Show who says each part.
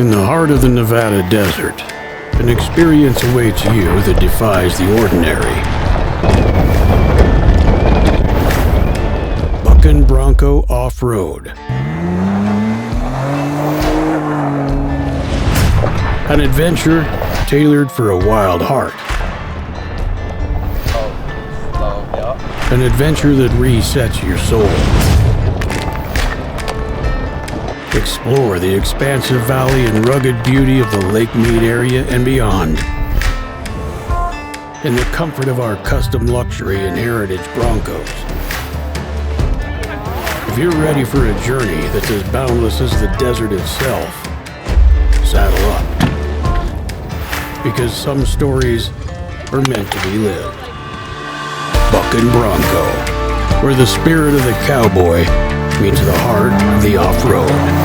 Speaker 1: In the heart of the Nevada desert, an experience awaits you that defies the ordinary. Buck'n Bronco Off-Road. An adventure tailored for a wild heart. An adventure that resets your soul. Explore the expansive valley and rugged beauty of the Lake Mead area and beyond. In the comfort of our custom luxury and heritage Broncos. If you're ready for a journey that's as boundless as the desert itself, saddle up. Because some stories are meant to be lived. Buck'n Bronco, where the spirit of the cowboy meets the heart of the off-road.